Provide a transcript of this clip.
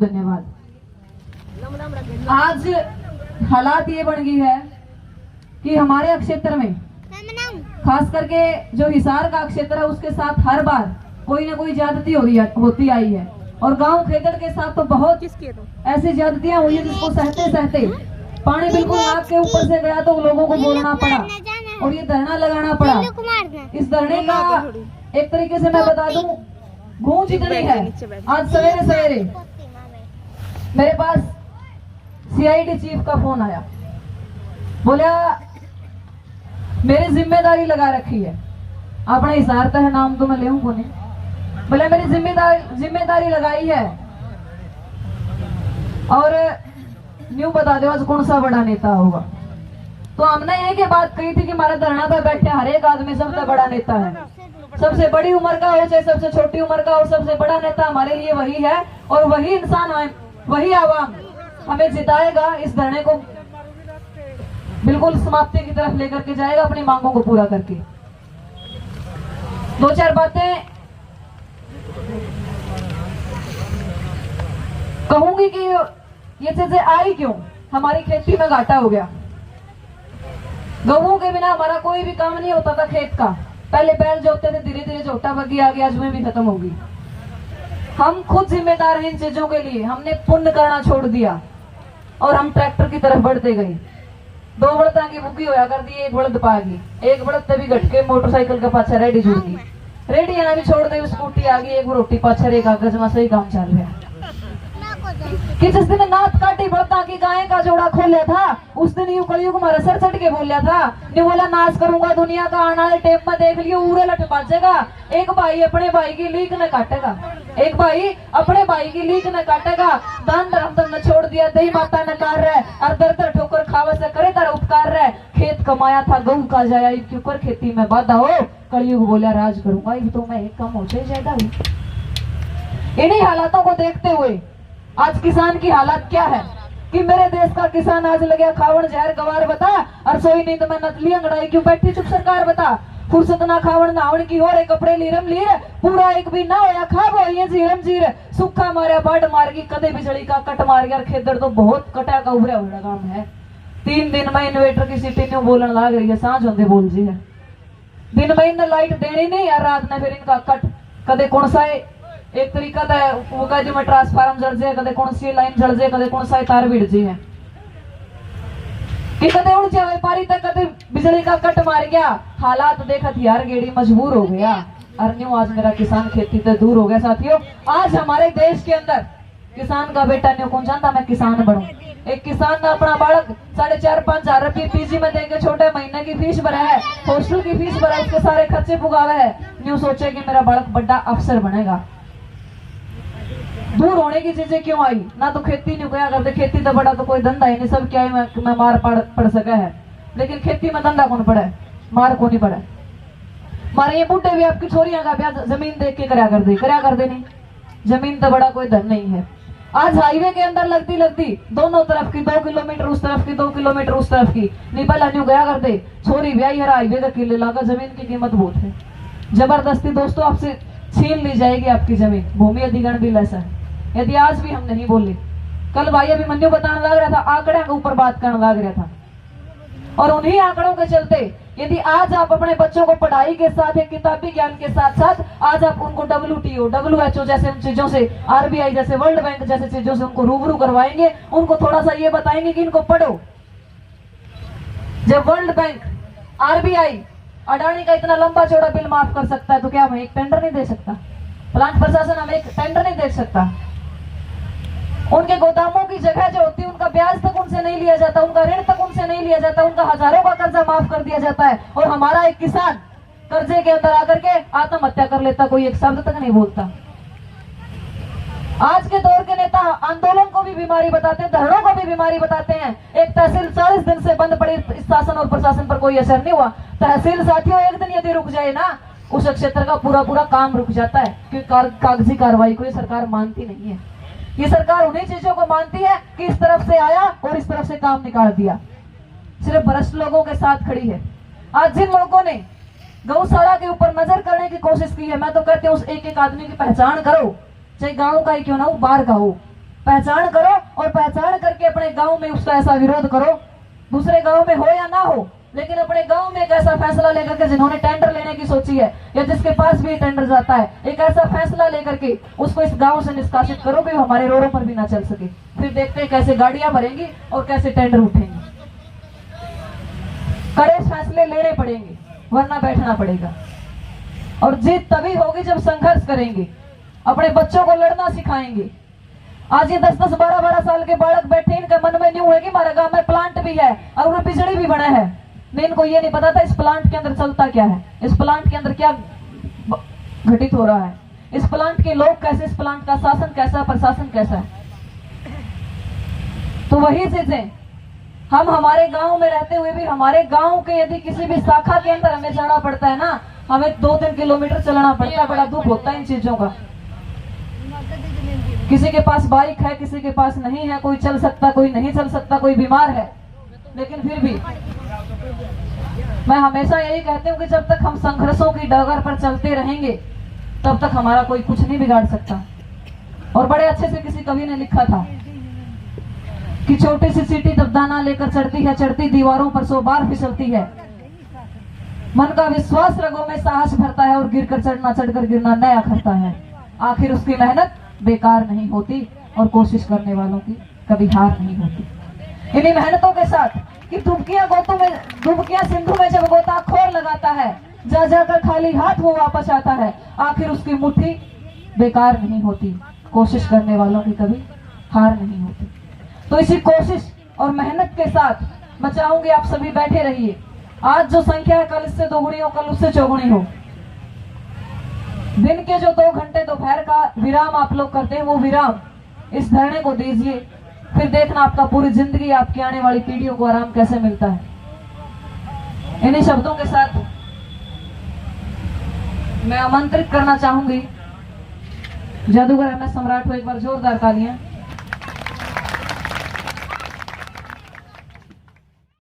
धन्यवाद। आज हालात ये बन गई है कि हमारे क्षेत्र में खास करके जो हिसार का क्षेत्र है उसके साथ हर बार कोई ना कोई ज्यादती होती आई है और गांव खेदड़ के साथ तो बहुत ऐसी ज्यादतियां हुई है जिसको सहते सहते पानी बिल्कुल नाक के ऊपर से गया तो लोगों को बोलना पड़ा और ये धरना लगाना पड़ा। इस धरने का एक तरीके से मैं बता दूं गूंज इतनी है। आज सवेरे सवेरे मेरे पास सीआईडी चीफ का फोन आया, बोला मेरी जिम्मेदारी लगा रखी है, अपने हिसार तक है नाम तो मैं ले को नहीं, बोले मेरी जिम्मेदारी लगाई है और न्यू बता दो आज कौन सा बड़ा नेता होगा। तो हमने एक ही बात कही थी कि हमारा धरना पर बैठे हर एक आदमी सबसे बड़ा नेता है, सबसे बड़ी उम्र का हो चाहे सबसे छोटी उम्र का हो, सबसे बड़ा नेता हमारे लिए वही है और वही इंसान है, वही आवाम हमें जिताएगा, इस धरने को बिल्कुल समाप्ति की तरफ लेकर के जाएगा अपनी मांगों को पूरा करके। दो चार बातें कहूंगी कि ये चीजें आई क्यों, हमारी खेती में घाटा हो गया। गऊ के बिना हमारा कोई भी काम नहीं होता था खेत का, पहले बैल जोतते थे, धीरे धीरे जोटा बग्गी आ गया, आज में भी खत्म होगी। हम खुद जिम्मेदार हैं इन चीजों के लिए, हमने पुण्य करना छोड़ दिया और हम ट्रैक्टर की तरफ बढ़ते गए। 2 बड़दा की बुग्गी होया कर दी, 1 बड़द पागी, 1 बड़द तभी घटके मोटरसाइकिल का पाछा रेडी जुड़ गई, रेडी यहाँ भी छोड़ दी, स्कूटी आ गई, 1 रोटी पाछा एक कागज में सही काम चल रहा। कि जिस दिन नाथ काटी बड़दा की गाय का जोड़ा खोलिया था उस दिन यूं कलयुग हमारा सर चढ़ के बोलिया था, नहीं बोला नाश करूंगा दुनिया का, आने वाले टेप में देख लियो उड़े लट बाजेगा। एक भाई अपने भाई की लीक न काटेगा, एक भाई अपने भाई की लीक न काटेगा। दान धर्म तुमने छोड़ दिया, दही माता न कार रहे और दर दर ठोकर खावा से करे तर उपकार रहे। खेत कमाया था गऊ का जाया, क्यों कर खेती में बाधा हो, कलयुग बोलिया राज करूंगा, ये तो मैं एक कम हो जाए ज्यादा हुई। इन्हीं हालातों को देखते हुए आज किसान की हालत क्या है कि मेरे देश का किसान आज लगे खावन जहर गवार बता और सोई नींद में नचली अंगड़ाई क्यों बैठी चुप सरकार बता। फुर्सत ना खावन नावन की और कपड़े लीरम लीर पूरा एक भी ना होया खा बोलिए जीरम जीर सूखा मारा बड़ मार गई कदे बिजली का कट मार गया। खेदर तो बहुत कटा का उभरा हुआ काम है। 3 दिन में इन्वेटर की सीटी न्यू बोलन लग रही है, सांझ होते बोल जी है, दिन में इन्हें लाइट देनी नहीं और रात में फिर इनका कट कदे कौन सा एक तरीका वो का जो में ट्रांसफार्मर जल जाए, कदे कौन सी लाइन जल जाए, कदे कौन सा तार भिड़ जी है कि कदे उड़ जाए व्यापारी तक, कदे बिजली का कट मार गया। हालात देख हथियार गेड़ी मजबूर हो गया और न्यू आज मेरा किसान खेती से दूर हो गया। साथियों आज हमारे देश के अंदर किसान का बेटा न्यू कौन जानता मैं किसान बनूं। एक किसान ने अपना बालक 4.5-5 हजार रुपये पीजी में देके छोटे महीने की फीस भरा है, हॉस्टल की फीस भरा, उसके सारे खर्चे पुगावे है, न्यू सोचे कि मेरा बालक बड़ा अफसर बनेगा। दूर होने की चीजें क्यों आई, ना तो खेती नहीं गया करते, खेती तो बड़ा तो कोई धंधा ही नहीं, सब क्या मैं मार पड़ सका है, लेकिन खेती में धंधा कौन पड़ा है, मार कौन नहीं पड़ा। मारे ये बूढ़े भी आपकी छोरियां का ब्याह जमीन देख के करया कर दे नहीं, जमीन तो बड़ा कोई धन नहीं है। आज हाईवे के अंदर लगती दोनों तरफ की 2 किलोमीटर उस तरफ की 2 किलोमीटर उस तरफ की नहीं पहला न्यू गया कर दे छोरी ब्याह हरा हाईवे का किले लागा, जमीन की कीमत बहुत है, जबरदस्ती दोस्तों आपसे छीन ली जाएगी आपकी जमीन। भूमि अधिग्रहण बिल ऐसा है, यदि आज भी हम नहीं बोले, कल भाई अभिमन्यु बताने लग रहा था, आंकड़े के ऊपर बात करने लग रहा था और उन्हीं आंकड़ों के चलते यदि आज आप अपने बच्चों को पढ़ाई के साथ एक किताबी ज्ञान के साथ साथ आज आप उनको WTO WHO जैसे उन चीजों से, RBI जैसे, वर्ल्ड बैंक जैसे चीजों से उनको रूबरू करवाएंगे, उनको थोड़ा सा ये बताएंगे कि इनको पढ़ो। जब वर्ल्ड बैंक RBI अडानी का इतना लंबा चौड़ा बिल माफ कर सकता है तो क्या हमें एक टेंडर नहीं दे सकता? प्लांट प्रशासन हमें एक टेंडर नहीं दे सकता? उनके गोदामों की जगह जो होती है उनका ब्याज तक उनसे नहीं लिया जाता, उनका ऋण तक उनसे नहीं लिया जाता, उनका हजारों का कर्जा माफ कर दिया जाता है और हमारा एक किसान कर्जे के अंदर आकर के आत्महत्या कर लेता, कोई एक शब्द तक नहीं बोलता। आज के दौर के नेता आंदोलन को भी बीमारी बताते हैं, धरनों को भी बीमारी बताते हैं। एक तहसील 40 दिन से बंद पड़ी, शासन और प्रशासन पर कोई असर नहीं हुआ। तहसील साथियों एक दिन यदि रुक जाए ना, उस क्षेत्र का पूरा काम रुक जाता है, क्योंकि कागजी कार्रवाई को ये सरकार मानती नहीं है। ये सरकार उन्हीं चीजों को मानती है कि इस तरफ से आया और इस तरफ से काम निकाल दिया, सिर्फ भ्रष्ट लोगों के साथ खड़ी है। आज जिन लोगों ने गौशाला के ऊपर नजर करने की कोशिश की है, मैं तो कहती हूँ उस एक आदमी की पहचान करो, चाहे गांव का ही क्यों ना हो, बाहर का हो, पहचान करो और पहचान करके अपने गांव में उसका ऐसा विरोध करो, दूसरे गांव में हो या ना हो, लेकिन अपने गांव में एक ऐसा फैसला लेकर के जिन्होंने टेंडर लेने की सोची है या जिसके पास भी टेंडर जाता है, एक ऐसा फैसला लेकर के उसको इस गांव से निष्कासित करो कि हमारे रोडों पर भी ना चल सके। फिर देखते हैं कैसे गाड़ियां भरेंगी और कैसे टेंडर उठेंगे। कड़े फैसले लेने पड़ेंगे वरना बैठना पड़ेगा। और जीत तभी होगी जब संघर्ष करेंगे, अपने बच्चों को लड़ना सिखाएंगे। आज ये 10-10, 12-12 साल के बालक बैठे, इनके मन में न्यू है कि हमारे गांव में प्लांट भी है और बिजली भी बना है, नहीं इनको ये नहीं पता था इस प्लांट के अंदर चलता क्या है, इस प्लांट के अंदर क्या घटित हो रहा है, इस प्लांट के लोग कैसे, इस प्लांट का शासन कैसा, प्रशासन कैसा है। तो वही चीजें हम हमारे गांव में रहते हुए भी, हमारे गांव के यदि किसी भी शाखा के अंदर हमें जाना पड़ता है ना, हमें 2-3 किलोमीटर चलना पड़ता है। बड़ा दुख होता है इन चीजों का। किसी के पास बाइक है, किसी के पास नहीं है, कोई चल सकता, कोई नहीं चल सकता, कोई बीमार है, लेकिन फिर भी मैं हमेशा यही कहती हूँ कि जब तक हम संघर्षों की डगर पर चलते रहेंगे तब तक हमारा कोई कुछ नहीं बिगाड़ सकता। और बड़े अच्छे से किसी कवि ने लिखा था कि छोटी सी सीटी जब दाना लेकर चढ़ती है, चढ़ती दीवारों पर 100 बार फिसलती है, मन का विश्वास रगों में साहस भरता है और गिरकर चढ़ना, चढ़कर गिरना नया करता है। आखिर उसकी मेहनत बेकार नहीं होती और कोशिश करने वालों की कभी हार नहीं होती। इन्हीं मेहनतों के साथ कि डुबकियां सिंधु में जब गोताखोर लगाता है, जा जाकर खाली हाथ वो वापस आता है, आखिर उसकी मुट्ठी बेकार नहीं होती, कोशिश करने वालों की कभी हार नहीं होती। तो इसी कोशिश और मेहनत के साथ मैं चाहूंगी आप सभी बैठे रहिए। आज जो संख्या है कल इससे दोगुनी हो, कल उससे चौगुनी हो। दिन के जो 2 घंटे दोपहर का विराम आप लोग करते हैं, वो विराम इस धरने को दीजिए, फिर देखना आपका पूरी जिंदगी, आपकी आने वाली पीढ़ियों को आराम कैसे मिलता है। इन्हीं शब्दों के साथ मैं आमंत्रित करना चाहूंगी जादूगर MS सम्राट को एक बार जोरदार तालियां।